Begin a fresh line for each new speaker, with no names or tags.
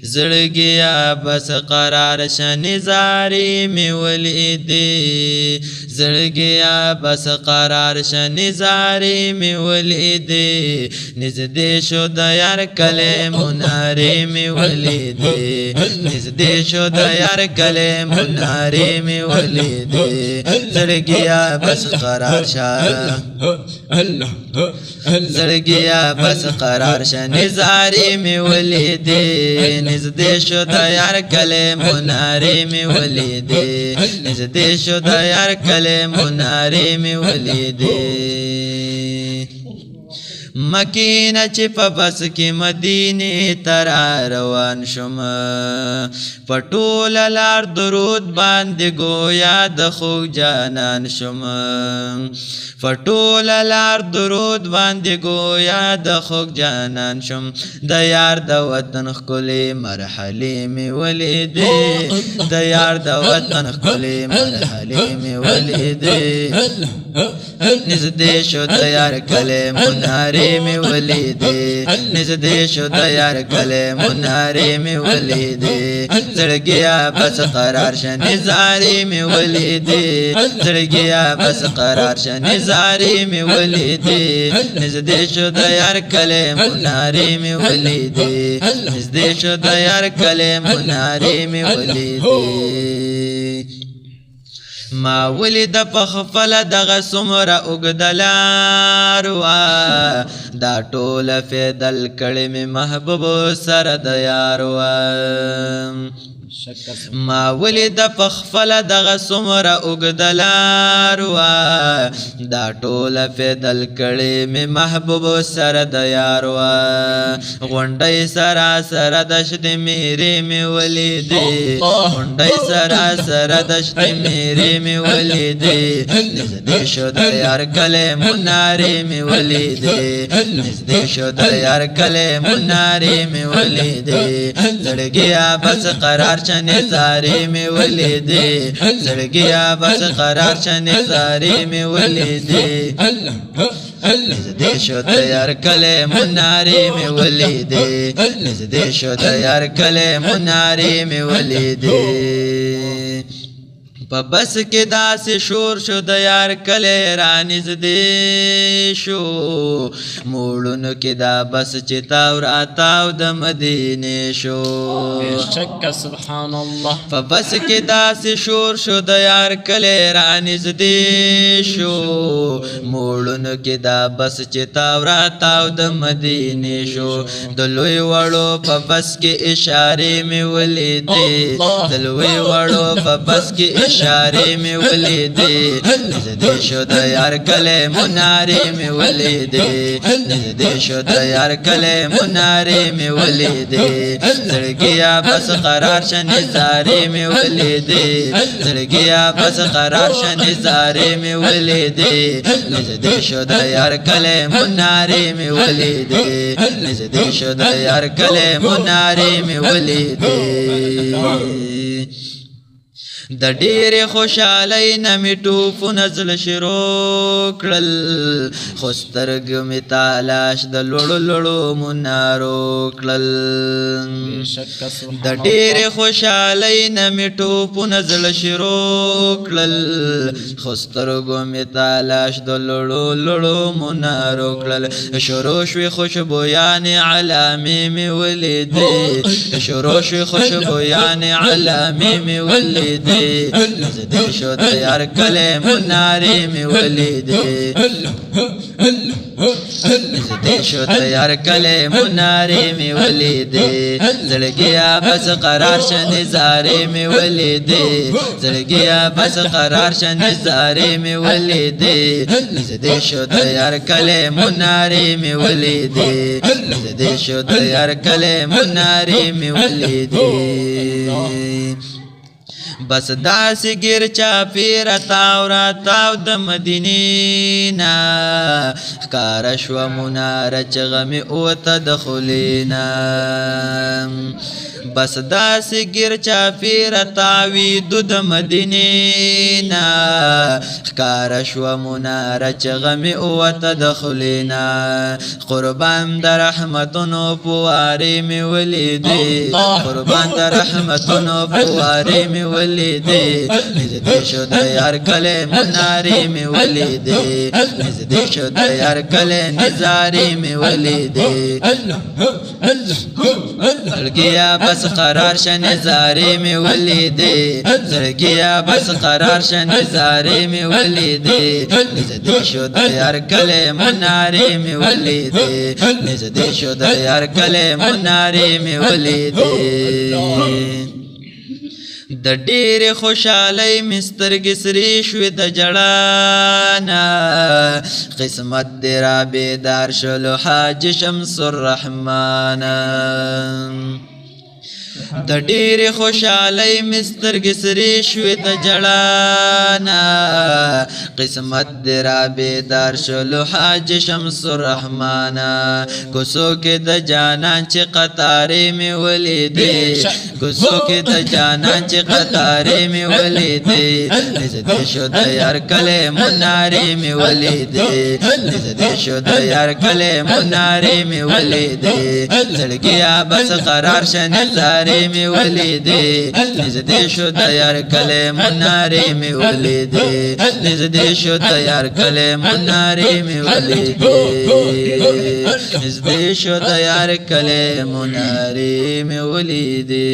زړګیا بس قرار شنزاري می ولیدې زړګیا بس قرار شنزاري می ولیدې نزدې شو د یار کله مناري می ولیدې نزدې شو د یار کله مناري می ولیدې زړګیا بس قرار شه زړګیا بس قرار شه نزاري می ولیدې نزدې شو د یار کله مناري می ولیدې نزدې شو د یار کله مناري می ولیدې مکینه چې په بس کې مدینه تر روان شوم پټول لار درود باندې گویا د خو جانان شوم پټول لار درود باندې گویا د خو جانان شوم د یار د وطن خلې مرحله می ولیدې د یار د وطن خلې مرحله می ولیدې نزدې شو د یار کله مناري می ولیدې نزدې شو د یار کله مناري می ولیدې زړګیا بس قرار شه نزاري می ولیدې زړګیا بس قرار شه نزاري می ولیدې نزدې شو د یار کله مناري می ولیدې نزدې شو د یار کله مناري می ولیدې ما ولید په خپل دغه سمره اوګدلار وا دا ټول فدل کړي می محبوب سره د یار وا ما ولید په خپل دغه سمره اوګدلار وا دا ټول فدل کړي می محبوب سره د یار وا غونډي سرا سره دشت میری می ولیدې غونډي سرا سره دشت میری می ولیدې نزدې شو د یار کله مناري می ولیدې نزدې شو د یار کله مناري می ولیدې زړګیا بس قرار نزاري می ولیدې زړګیا بس قرار نزاري می ولیدې نزدې شو د یار کله مناري می ولیدې نزدې شو د یار کله مناري می ولیدې په بس کې داسې شور شو د یار کله را نزدې شو موړونو کې دا بس چې تاو راتاو د مدینې شو
شک سبحان الله
په بس کې داسې شور شو د یار کله را نزدې شو موړونو کې دا بس چې تاو راتاو د مدینې شو د لوی وړو په بس کې اشارې مې ولیدې د لوی وړو په بس کې اشارې می ولیدې نزدې شو د یار کله مناري می ولیدې نزدې شو د یار کله مناري می ولیدې زړګیا بس قرار شه نزاري می ولیدې زړګیا بس قرار شه نزاري می ولیدې نزدې شو د یار کله مناري می ولیدې نزدې شو د یار کله مناري می ولیدې د ډېرې خوشحالۍ نه مې ټوپونه زړه شروع کړل خو سترګو مې تالاش د لوړو لوړو منارو کړل د ډېرې خوشحالۍ نه مې ټوپونه زړه شروع کړل خو سترګو مې تالاش د لوړو لوړو منارو کړل شروع شوې خوشبویانې علامې مې ولیدې شروع شوې خوشبویانې علامې مې ولیدې نزدې شو د یار کله مناري می ولیدې نزدې شو د یار کله مناري می ولیدې زړګیا بس قرار شه نزاري می ولیدې زړګیا بس قرار شه نزاري می ولیدې نزدې شو د یار کله مناري می ولیدې نزدې شو د یار کله مناري می ولیدې بس داسې ګیر چاپېره تاو راتاو د مدینې نه ښکاره شوه مناره چغه مې اوته د خولې نه بس داسې ګیر چاپېره تاویدو د مدینې نه ښکاره شوه مناره چغه مې اوته د خولې نه قربان د رحمتونو په وارې مې ولیدې قربان د رحمتونو په وارې مې ولیدې نږدې شو د یار کلی منارې مې ولیدې نږدې شو د یار کلی نظارې مې ولیدې زړګیا بس قرار شه نظارې مې ولیدې زړګیا بس قرار شه نظارې مې ولیدې نږدې شو د یار کلی منارې مې ولیدې نږدې شو د یار کلی منارې مې ولیدې د ډېرې خوشحالۍ مې سترګې سرې شوې د ژړا نه قسمت دې را بیدار شلو حاج شمس الرحمن د ډېرې خوشحالۍ مې سترګې سرې شوې د ژړا نه قسمت دې را بیدار شلو حاج شمس الرحمن کوڅو کې د جانان چې قطارې مې ولیدې کوڅو کې د جانان چې قطارې مې ولیدې نږدې شو د یار کلی منارې مې ولیدې نږدې شو د یار کلی منارې مې ولیدې زړګیا بس قرار شه نظارې مې ولیدې نږدې شو د یار کلی منارې مې ولیدې نږدې شو د یار کلی منارې مې ولیدې نږدې شو د یار کلی منارې مې ولیدې